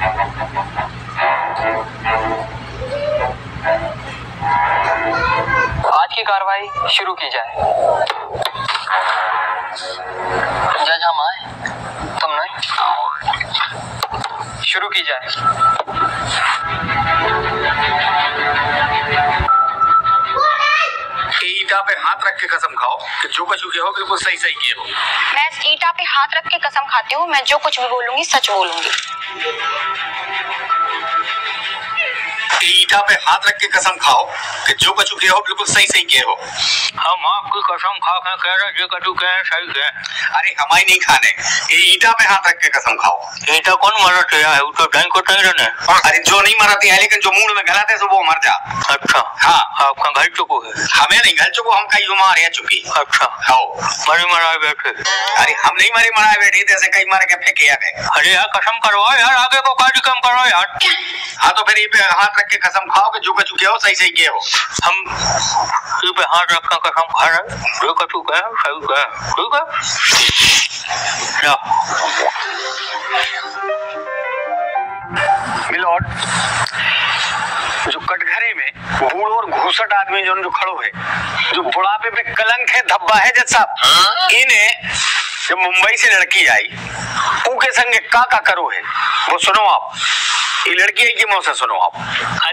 आज की कार्रवाई शुरू की जाए। जज हम आए, तुम नहीं। शुरू की जाए। ईटा पे हाथ रख के कसम खाओ कि जो कुछ किया हो बिल्कुल सही सही किए हो। मैं इस ईटा पे हाथ रख के कसम खाती हूँ, मैं जो कुछ भी बोलूंगी सच बोलूंगी। ईटा पे हाथ रख के कसम खाओ कि जो कुछ किया हो बिल्कुल सही सही किए हो। हम आपकी कसम खा के कह रहे जो कछु कह सही है। अरे हमारी नहीं खाने, ईटा पे हाथ रख के कसम खाओ। ईटा कौन मरते है? वो तो टाइम को टाइम रहने। अरे जो नहीं मरते है लेकिन जो मुंह में गलाते सो वो मर जा। अच्छा हाँ, आपका घर चुको है? हमें नहीं घर चुको, हम कई मार है चुकी। अच्छा हाँ, मरे मराए बैठे। अरे हम नहीं मरे मराए बैठे थे, ऐसे कई मार के फेंके आ गए। अरे यार कसम करो यार, आगे को कार्यक्रम करो यार। हाँ तो फिर ये पे हाथ रख के कसम खाओ कि जो कछु किया हो सही सही किए हो। हम ये पे हाथ रख कर कसम खा रहे जो कछु कह सही कह, ठीक है? मिलोड, जो कटघरे में बूढ़ो और घूसट आदमी जो खड़ो है, जो बुढ़ापे पे कलंक है, धब्बा है जज साहब, इन्हें जब मुंबई से लड़की आई उनके संगे का करो है वो सुनो आप। ये लड़की है कि मुंह से सुनो आप।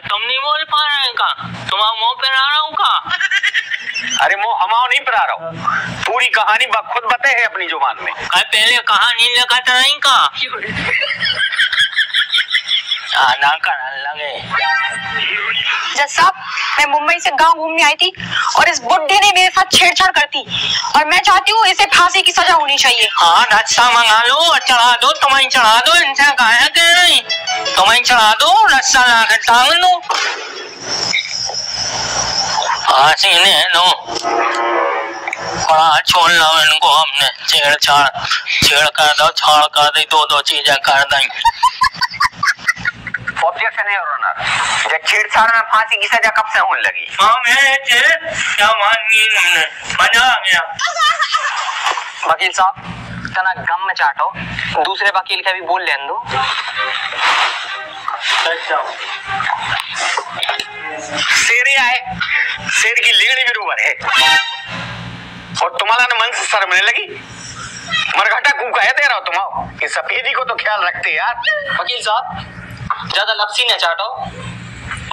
तुम नहीं बोल पा रहे हैं का? तुम्हारा मुंह पे आ रहा हूँ का? अरे मुंह हमाओ नहीं पर आ रहा हूँ, पूरी कहानी खुद बताए है अपनी जुबान में। पहले कहानी लगा नहीं का? ना करने लगे। जज साहब, मैं मुंबई से गांव घूमने आई थी और इस बुड्ढे ने मेरे साथ छेड़छाड़ कर दी और मैं चाहती हूँ इसे फांसी की सजा होनी चाहिए। हाँ रस्सा मंगा लो, चढ़ा दो, तुम्हें चढ़ा दो, इनसे कहा कह रही तुम्हें चढ़ा दो, रस्सा ला के टांग लो, फांसी ने लो। बड़ा छोड़ लो इनको, हमने छेड़ कर दो, छाड़ कर दी, दो चीजें कर दी। ऑब्जेक्शन है और ऑनर, जब छेड़छाड़ में फांसी की सजा कब से होने लगी? हाँ मैं क्या मानी हमने, मजा आ गया। वकील साहब तना गम में चाटो, दूसरे वकील का भी बोल लेने दो। शेर आए, शेर की लीगड़ी बरूबर है और तुम्हारा न मन से शर्मने लगी। मरघटा कूका है दे रहा हो तुम, ये सफेदी को तो ख्याल रखते यार। वकील साहब ज्यादा लपसी न चाटो,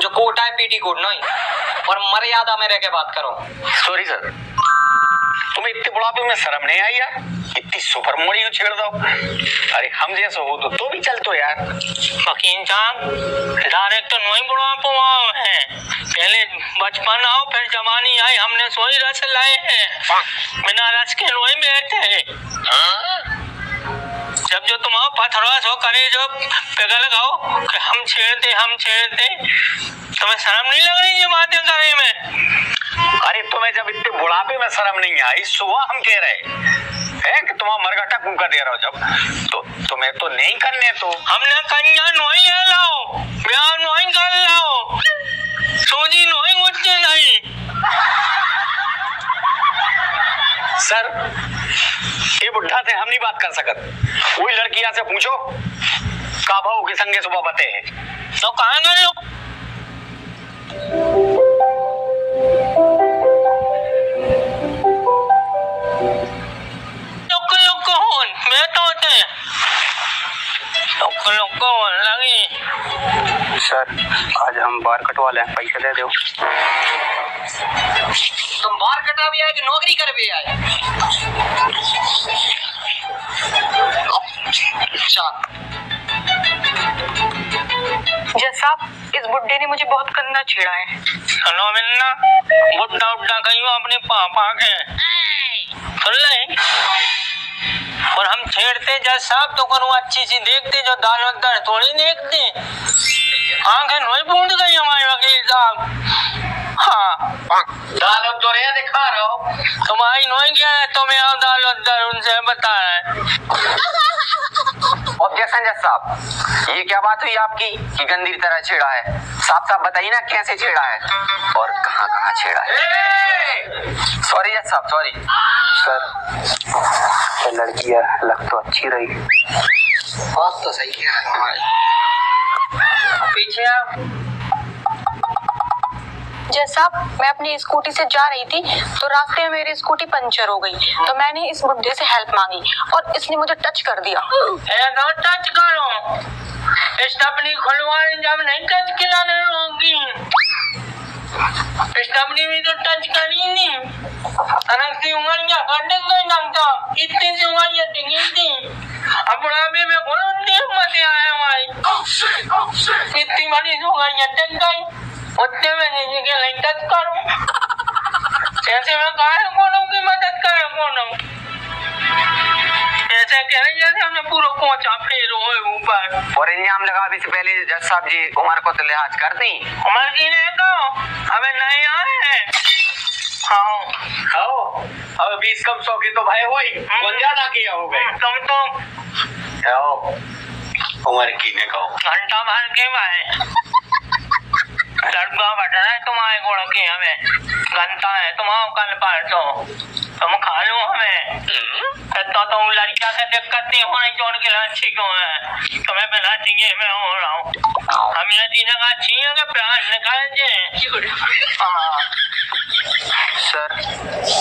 जो कोट है पीटी कोट नहीं, और मर्यादा में रह के बात करो। सॉरी सर, तुम्हें इतने बुढ़ापे में शर्म नहीं आई यार? इतनी सुपर मोड़ी छेड़ दो। अरे हम जैसे हो तो भी चलतो यार। वकील साहब डायरेक्ट तो नहीं बुढ़ापा है, पहले बचपन आओ फिर जवानी आई, हमने सोई रस लाए हैं, बिना रस के नहीं बैठे। जब जो तुम आओ पथरवास हो करे जो पिघल गाओ कि हम छेड़ते तुम्हें शर्म नहीं लग रही ये बातें करने में? अरे तुम्हें जब इतने बुढ़ापे में शर्म नहीं आई, सुबह हम कह रहे हैं कि तुम्हारा मरघटा कूका दे रहा हो, जब तो तुम्हें तो नहीं करने, तो हमने कन्या नहीं है लाओ, ब्याह नहीं कर लाओ, सोजी नहीं मुझसे नहीं। सर ये बुढ़ा से हम नहीं बात कर सकते, वही लड़कियां से पूछो का भाव के संगे सुबह बते है तो कहाँ गए लोग? लगी। सर आज हम बाल कटवा लें, पैसे दे दो। तुम बाल कटा भी आए कि नौकरी कर भी आए? जज साहब इस बुड्ढे ने मुझे बहुत गंदा छेड़ा है। सुनो मिन्ना, बुड्ढा उड्ढा कहीं अपने पापा के सुन ले, और हम छेड़ते जज साहब तो करूँ अच्छी सी देखते, जो दाल वदाल थोड़ी देखते। आंखें नहीं फूट गई हमारे वकील साहब। हाँ दाल वदाल दिखा रहा हो तुम्हारी नहीं क्या है, तुम्हें आओ दाल वदाल उनसे बता रहे। ऑब्जेक्शन जज साहब, ये क्या बात हुई आपकी कि गंदी तरह छेड़ा है? साफ साफ बताइए ना कैसे छेड़ा है और कहाँ कहाँ छेड़ा है। सॉरी जज साहब, सॉरी सर। लड़की है, लग तो अच्छी रही, बात तो सही है हमारी, कैसे आप? जज साहब, मैं अपनी स्कूटी से जा रही थी तो रास्ते में मेरी स्कूटी पंचर हो गई, तो मैंने इस बुड्ढे से हेल्प मांगी और इसने मुझे टच कर दिया। टच करो, स्टपनी खुलवाए जब नहीं टच खिलाने होगी। स्टपनी भी तो टच करी नहीं, अनक सी उंगलियां काटे गई नंगा, इतनी सी उंगलियां टिंगी थी। अब बुढ़ापे में कौन मत आया भाई, इतनी बड़ी उंगलियां टिक गई, उतने में नहीं के नहीं टच करो। ऐसे में कहा कौन की मदद करे, कौन ऐसे कह रही है हमने पूरा पहुंचा फिर ऊपर। और इल्जाम लगाने से पहले जज साहब जी उमर को तो लिहाज कर दी। उमर की ने कहो हमें नहीं आए हैं। आओ अब 20 कम 100 के तो भाई वही कौन ज्यादा किया हो गए। तुम तो आओ उमर की ने कहो घंटा भर के भाई लड़का बैठा है तुम्हारे गोड़ के, हमें घंटा है तुम्हारा कल परसों तुम खा लो हमें। तो तुम लड़किया से दिक्कत नहीं होनी जोड़ के अच्छी क्यों है, तुम्हें बिना चाहिए मैं हो रहा हूँ। हम ये चीजें का अच्छी है कि प्यार निकाल दे। सर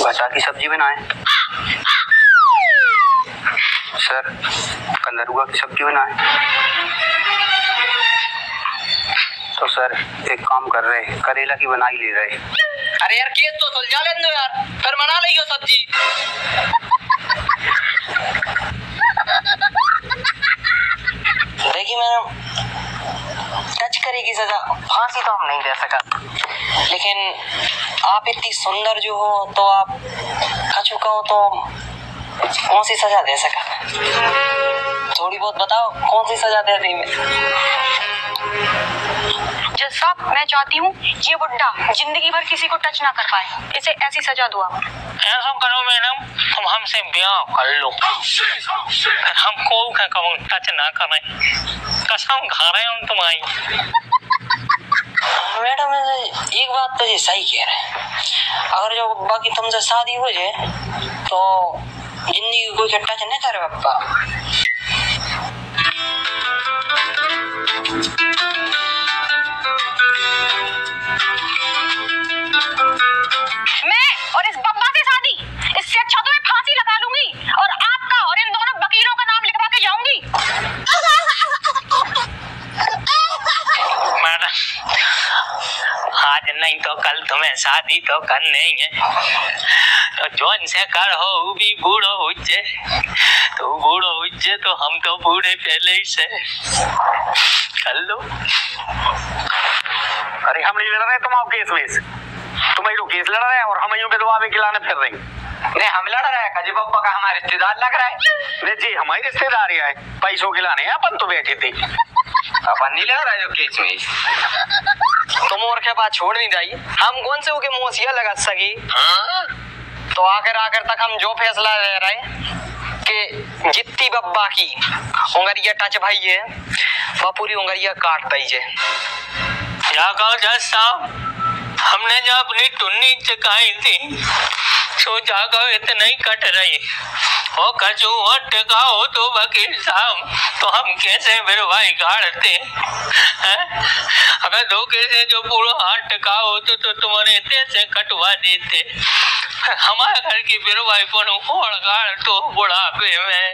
भटा की सब्जी बनाए, सर कंदरुआ की सब्जी बनाए। तो सर एक काम कर रहे, करेला की बना ही ले रहे। अरे यार केस तो सुलझा ले दो यार, फिर बना लियो सब्जी। देखिए मैडम, टच करे की सजा फांसी तो हम नहीं दे सका, लेकिन आप इतनी सुंदर जो हो तो आप कछु कहो तो कौन सी सजा दे सका, थोड़ी बहुत बताओ कौन सी सजा दे दी मैं। जज साहब, मैं चाहती हूँ ये बुड्ढा जिंदगी भर किसी को टच ना कर पाए, इसे ऐसी सजा दो आप। ऐसा करो मैडम, तुम हमसे ब्याह कर लो, हमको टच ना करें, कसम खा रहे हम तुम्हारी। मैडम एक बात तो ये सही कह रहे हैं, अगर जो बाकी तुमसे शादी हो जाए तो जिंदगी कोई टच नहीं करे पप्पा। मैं और इस बब्बा से शादी, इससे अच्छा तो मैं फांसी लगा लूंगी और आपका और इन दोनों वकीलों का नाम लिखवा के जाऊंगी। मैडम आज नहीं तो कल तुम्हें शादी तो करने ही है, तो जोन से कर हो भी बूढ़ो हुज्जे, तो बूढ़ो हुज्जे तो हम तो बूढ़े पहले ही से कर लो। अरे हम नहीं लड़ रहे तुम आओ केस में, तुम ही केस लड़ रहे हैं और हम यूं के दुआ में खिलाने फिर रहे। नहीं हम लड़ रहे हैं, काजी बब्बा का हमारे रिश्तेदार लग रहा है। नहीं जी हमारी रिश्तेदारी है, पैसों खिलाने अपन तो बैठे थे, अपन नहीं लड़ रहे जो केस में। तुम और क्या बात छोड़ नहीं जाइए, हम कौन से उनके मोसिया लगा सकी। तो आखिर तक हम जो फैसला ले रहे हैं कि जितनी बब्बा की उंगलिया टच भाई है वह पूरी उंगलिया काट दीजिए। क्या कहो जज साहब, हमने जब अपनी टुन्नी चकाई थी तो जाकर इतना ही कट रही हो, कचू और टिकाओ तो वकील साहब तो हम कैसे बिरवाई गाड़ते हैं? अगर धोखे से जो पूरा हाथ टिकाओ तो तुम्हारे इतने से कटवा देते। हमारे घर की बिरवाई को गाड़ तो बुढ़ापे में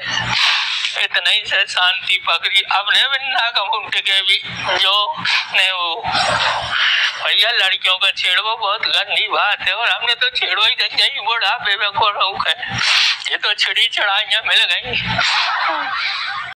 इतना ही से शांति पकड़ी, अपने बिना कमुट के भी जो ने वो भैया लड़कियों का छेड़ो बहुत गंदी बात है, और हमने तो छेड़ो ही नहीं, बुढ़ापे में को रोक है, ये तो छिड़ी चढ़ाइयाँ मिल गई।